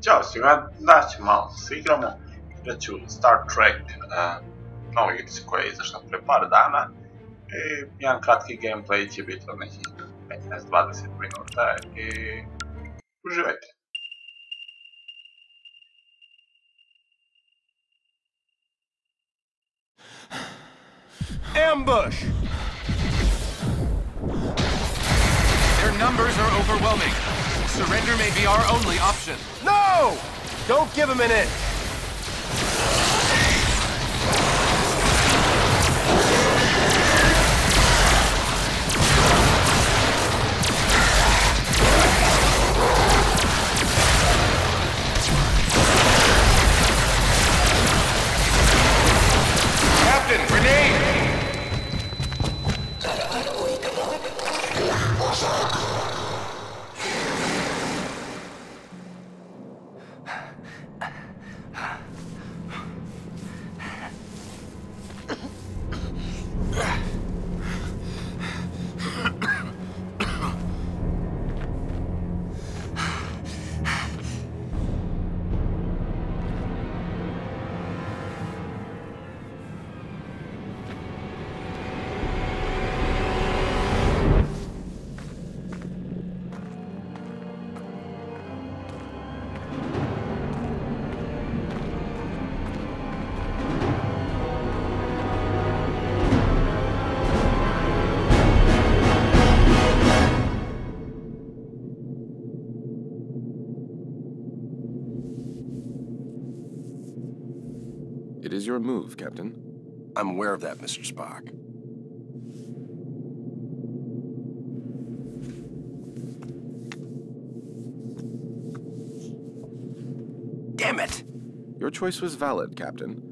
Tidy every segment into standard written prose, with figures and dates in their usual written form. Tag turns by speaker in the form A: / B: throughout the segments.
A: Ćao svima, danas ćemo malo se igramo. Igraću Star Trek, novu igricu koja je izašla pre par dana. I jedan kratki gameplay će biti od nekih 15-20 minuta i uživajte.
B: Ambush!
C: Their numbers are overwhelming. Surrender may be our only option.
B: No! Don't give him an inch!
C: Captain, grenade!
D: It is your move, Captain.
B: I'm aware of that, Mr. Spock. Damn it!
D: Your choice was valid, Captain,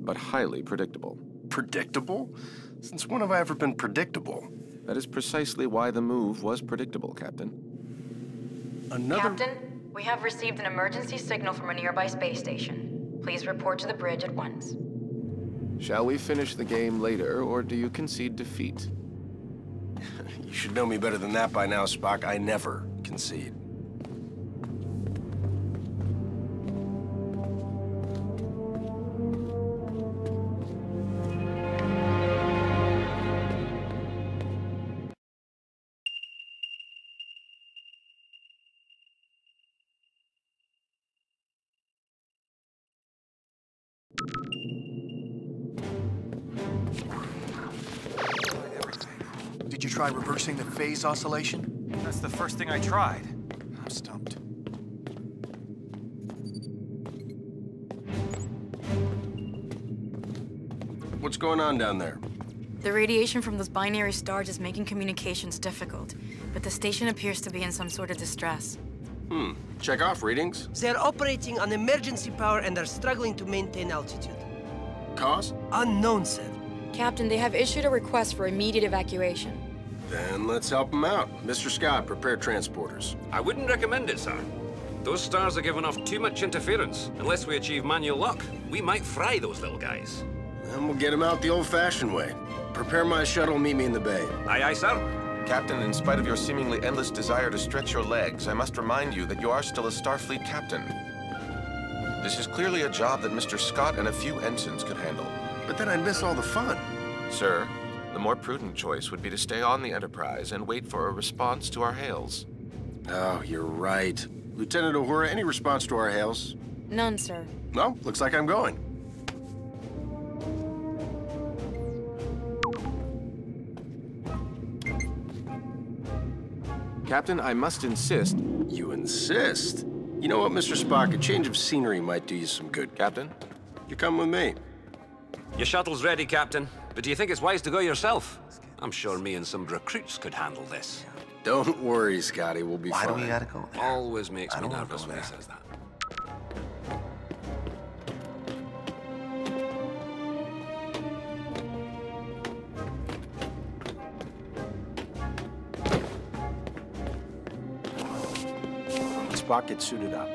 D: but highly predictable.
B: Predictable? Since when have I ever been predictable?
D: That is precisely why the move was predictable, Captain.
E: Captain, we have received an emergency signal from a nearby space station. Please report to the bridge at once.
D: Shall we finish the game later, or do you concede defeat?
B: You should know me better than that by now, Spock. I never concede.
F: Did you try reversing the phase oscillation?
C: That's the first thing I tried.
F: I'm stumped.
B: What's going on down there?
E: The radiation from those binary stars is making communications difficult, but the station appears to be in some sort of distress.
B: Check off readings.
G: They're operating on emergency power and are struggling to maintain altitude.
B: Cause?
G: Unknown, sir.
E: Captain, they have issued a request for immediate evacuation.
B: Then let's help them out. Mr. Scott, prepare transporters.
H: I wouldn't recommend it, sir. Those stars are giving off too much interference. Unless we achieve manual lock, we might fry those little guys.
B: Then we'll get them out the old-fashioned way. Prepare my shuttle, meet me in the bay.
H: Aye, aye, sir.
D: Captain, in spite of your seemingly endless desire to stretch your legs, I must remind you that you are still a Starfleet captain. This is clearly a job that Mr. Scott and a few ensigns could handle.
B: But then I'd miss all the fun.
D: Sir, the more prudent choice would be to stay on the Enterprise and wait for a response to our hails.
B: Oh, you're right. Lieutenant Uhura, any response to our hails?
E: None, sir.
B: No, looks like I'm going.
D: Captain, I must insist.
B: You insist? You know what, Mr. Spock? A change of scenery might do you some good.
D: Captain?
B: You come with me.
H: Your shuttle's ready, Captain. But do you think it's wise to go yourself? I'm sure me and some recruits could handle this.
B: Don't worry, Scotty. We'll be fine.
F: Why do we gotta go there?
H: Always makes
F: I
H: me
F: don't wanna
H: nervous
F: go
H: when he
F: there.
H: says that.
B: Spock, get suited up.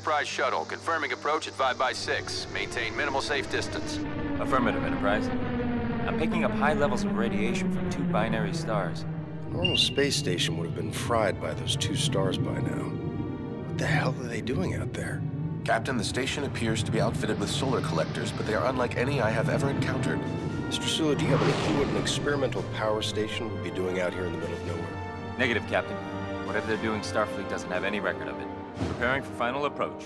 I: Enterprise shuttle, confirming approach at 5x6. Maintain minimal safe distance.
J: Affirmative, Enterprise. I'm picking up high levels of radiation from 2 binary stars.
B: A normal space station would have been fried by those 2 stars by now. What the hell are they doing out there?
D: Captain, the station appears to be outfitted with solar collectors, but they are unlike any I have ever encountered.
B: Mr. Sulu, do you have any clue what an experimental power station would be doing out here in the middle of nowhere?
J: Negative, Captain. Whatever they're doing, Starfleet doesn't have any record of it. Preparing for final approach.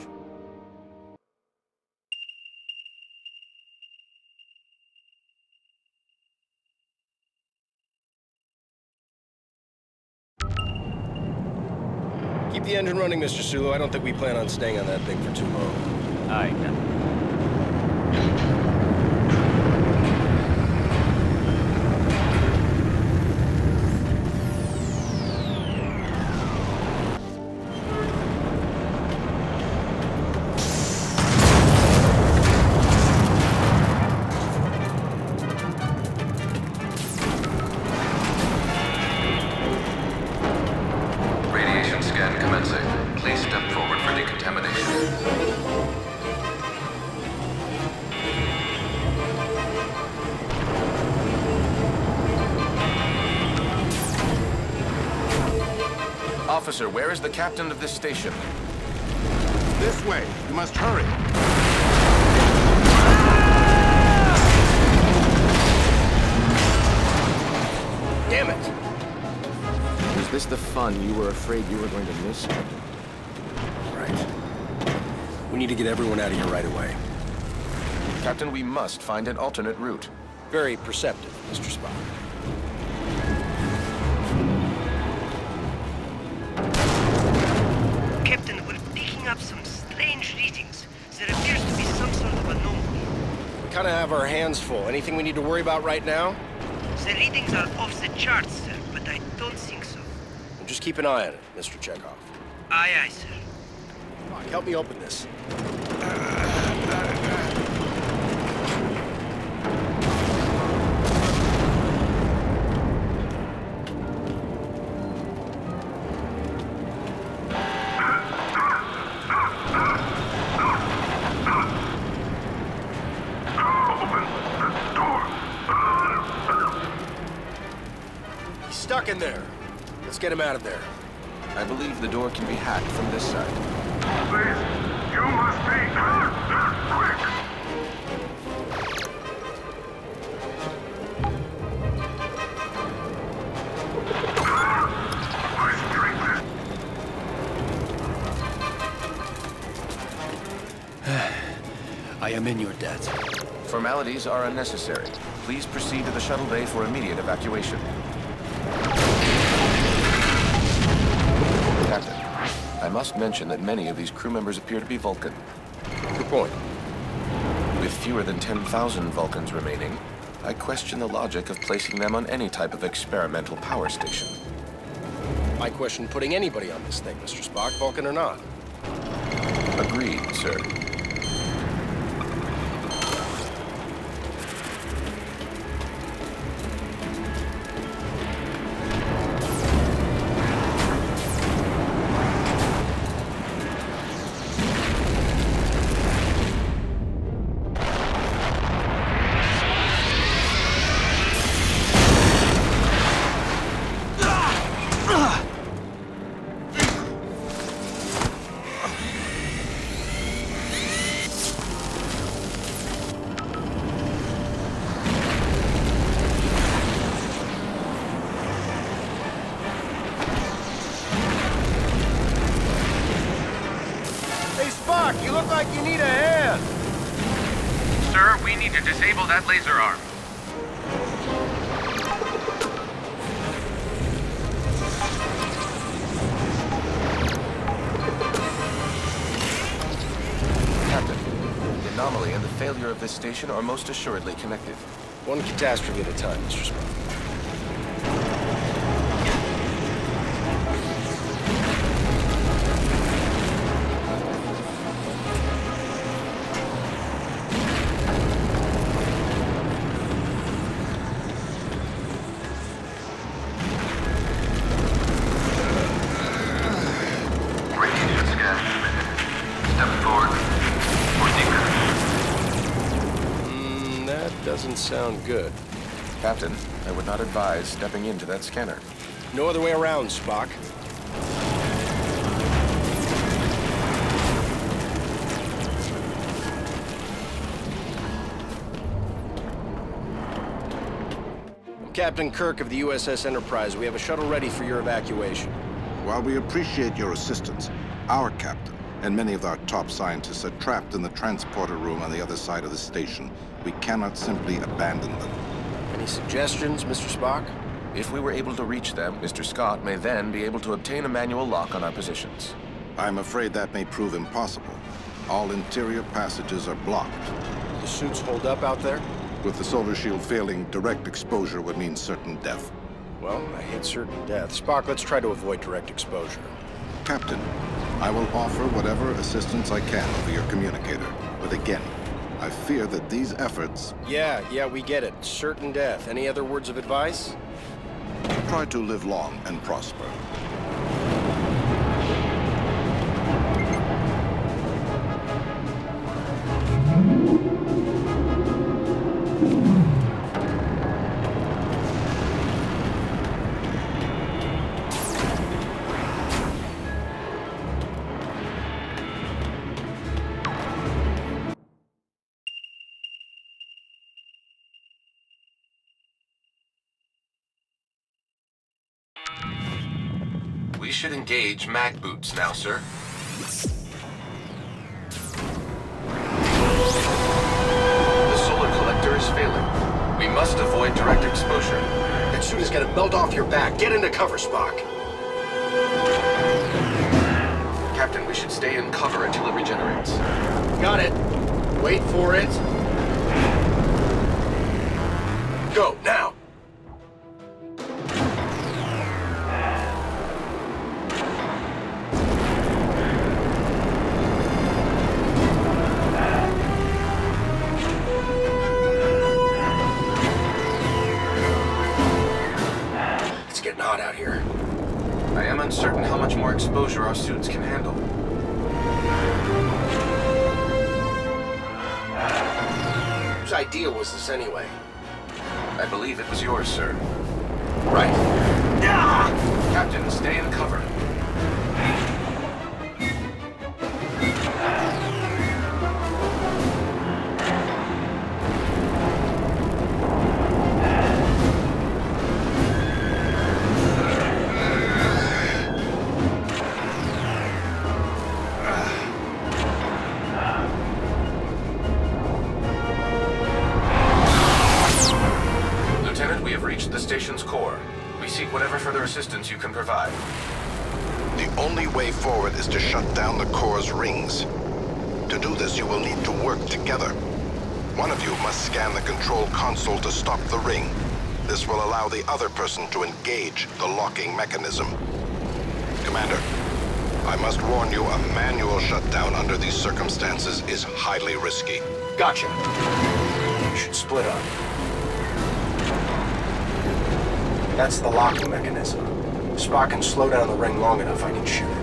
B: Keep the engine running, Mr. Sulu. I don't think we plan on staying on that thing for too long.
J: Aye, Captain.
D: Officer, where is the captain of this station?
K: This way. You must hurry.
B: Damn it!
L: Was this the fun you were afraid you were going to miss?
B: Right. We need to get everyone out of here right away.
D: Captain, we must find an alternate route.
B: Very perceptive, Mr. Spock.
G: Captain, we're picking up some strange readings. There appears to be some sort of anomaly.
B: We kind of have our hands full. Anything we need to worry about right now?
G: The readings are off the charts, sir, but I don't think so.
B: Well, just keep an eye on it, Mr. Chekhov.
G: Aye, aye, sir.
B: Spock, help me open this. Stuck in there. Let's get him out of there.
D: I believe the door can be hacked from this side.
K: Please, you must be quick.
B: I am in your debt.
D: Formalities are unnecessary. Please proceed to the shuttle bay for immediate evacuation. Captain, I must mention that many of these crew members appear to be Vulcan.
B: Good point.
D: With fewer than 10,000 Vulcans remaining, I question the logic of placing them on any type of experimental power station.
B: I question putting anybody on this thing, Mr. Spock, Vulcan or not.
D: Agreed, sir.
B: You look like you need a hand.
C: Sir, we need to disable that laser arm.
D: Captain, the anomaly and the failure of this station are most assuredly connected.
B: One catastrophe at a time, Mr. Spock.
K: Step
B: Doesn't sound good.
D: Captain, I would not advise stepping into that scanner.
B: No other way around, Spock. I'm Captain Kirk of the USS Enterprise. We have a shuttle ready for your evacuation.
K: While we appreciate your assistance, our captain and many of our top scientists are trapped in the transporter room on the other side of the station. We cannot simply abandon them.
B: Any suggestions, Mr. Spock?
D: If we were able to reach them, Mr. Scott may then be able to obtain a manual lock on our positions.
K: I'm afraid that may prove impossible. All interior passages are blocked.
B: The suits hold up out there?
K: With the solar shield failing, direct exposure would mean certain death.
B: Well, I hate certain death. Spock, let's try to avoid direct exposure.
K: Captain, I will offer whatever assistance I can over your communicator. But again, I fear that these efforts...
B: Yeah, we get it. Certain death. Any other words of advice?
K: Try to live long and prosper.
D: We should engage mag boots now, sir. The solar collector is failing. We must avoid direct exposure.
B: That suit is gonna melt off your back. Get into cover, Spock.
D: Captain, we should stay in cover until it regenerates.
B: Got it. Wait for it. Go, now! Out here.
D: I am uncertain how much more exposure our suits can handle.
B: Whose idea was this anyway?
D: I believe it was yours, sir.
B: Right.
D: Captain, stay in cover. The station's core. We seek whatever further assistance you can provide.
K: The only way forward is to shut down the core's rings. To do this, you will need to work together. One of you must scan the control console to stop the ring. This will allow the other person to engage the locking mechanism. Commander, I must warn you, a manual shutdown under these circumstances is highly risky.
B: Gotcha. You should split up. That's the locking mechanism. If Spock can slow down the ring long enough, I can shoot it.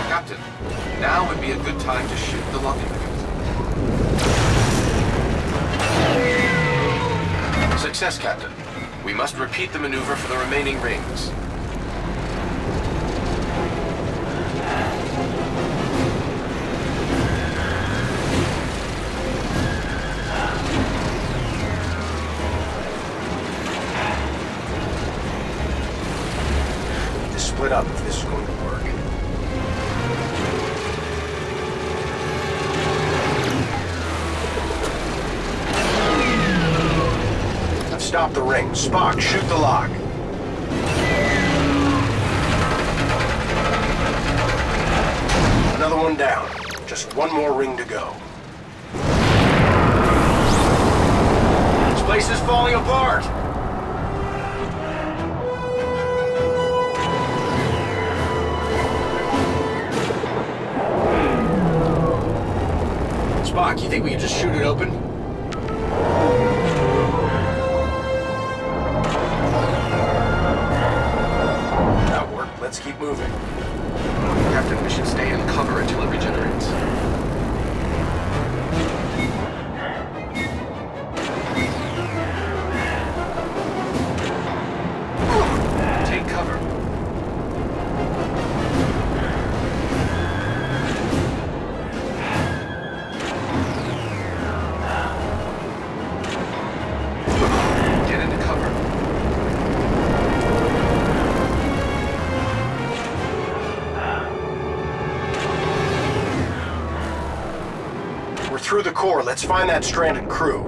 D: Captain, now would be a good time to shoot the locking mechanism. Success, Captain. We must repeat the maneuver for the remaining rings.
B: Split up if this is going to work. I've stopped the ring. Spock, shoot the lock. Another one down. Just one more ring to go. This place is falling apart! Spock, you think we can just shoot it open? That worked. Let's keep moving.
D: Captain, we should stay in cover until it
B: through the core. Let's find that stranded crew.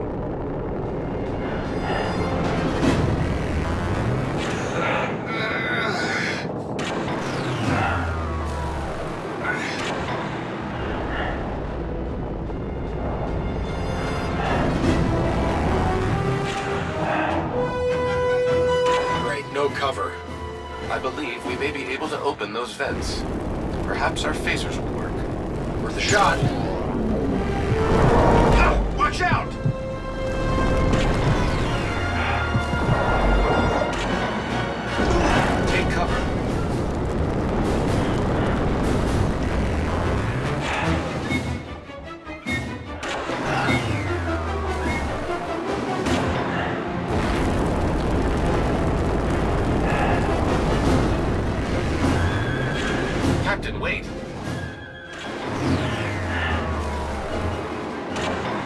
B: No cover.
D: I believe we may be able to open those vents. Perhaps our phasers will work.
B: Worth a shot.
D: Oh, watch out! Take cover. Captain, wait!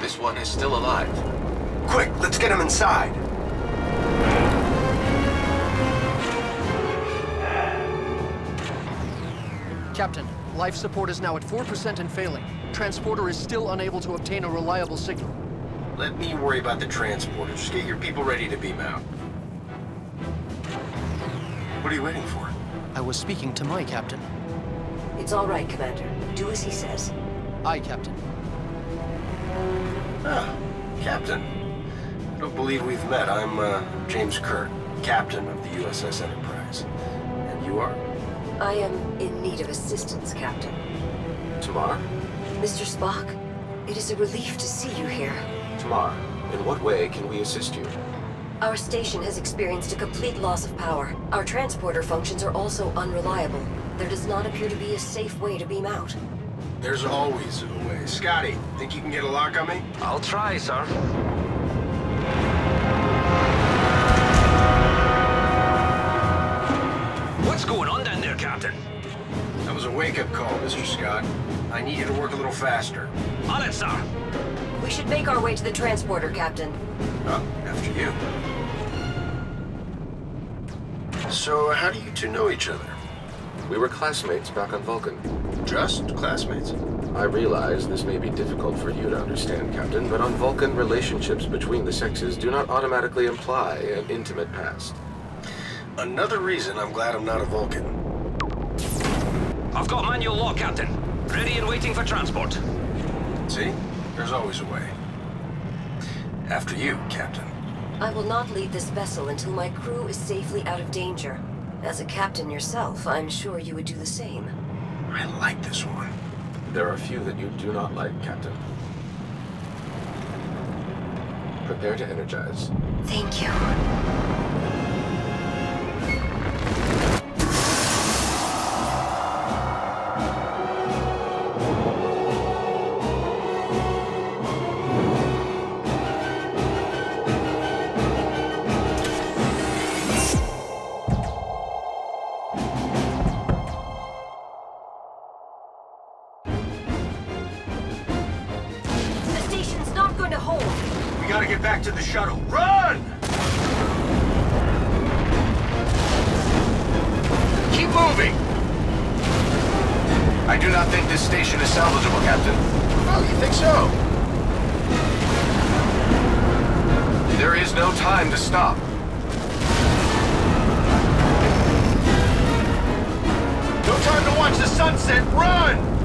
D: This one is still alive.
B: Quick, let's get him inside.
F: Captain, life support is now at 4% and failing. Transporter is still unable to obtain a reliable signal.
B: Let me worry about the transporter. Just get your people ready to beam out. What are you waiting for?
F: I was speaking to my captain.
M: It's all right, Commander. Do as he says.
F: Aye, Captain.
B: Ah, Captain. I don't believe we've met. I'm, James Kirk, Captain of the USS Enterprise. And you are?
M: I am in need of assistance, Captain.
B: Tamar?
M: Mr. Spock, it is a relief to see you here.
B: Tamar, in what way can we assist you?
M: Our station has experienced a complete loss of power. Our transporter functions are also unreliable. There does not appear to be a safe way to beam out.
B: There's always a way. Scotty, think you can get a lock on me?
I: I'll try, sir.
H: What's going on down there, Captain?
B: That was a wake-up call, Mr. Scott. I need you to work a little faster.
H: On it, sir.
M: We should make our way to the transporter, Captain.
B: After you. So, how do you two know each other?
D: We were classmates back on Vulcan.
B: Just classmates?
D: I realize this may be difficult for you to understand, Captain, but on Vulcan, relationships between the sexes do not automatically imply an intimate past.
B: Another reason I'm glad I'm not a Vulcan.
H: I've got manual lock, Captain. Ready and waiting for transport.
B: See? There's always a way. After you, Captain.
M: I will not leave this vessel until my crew is safely out of danger. As a captain yourself, I'm sure you would do the same.
B: I like this one.
D: There are a few that you do not like, Captain. Prepare to energize.
M: Thank you.
B: We gotta get back to the shuttle. Run! Keep moving!
D: I do not think this station is salvageable, Captain.
B: Oh, you think so?
D: There is no time to stop.
B: No time to watch the sunset. Run!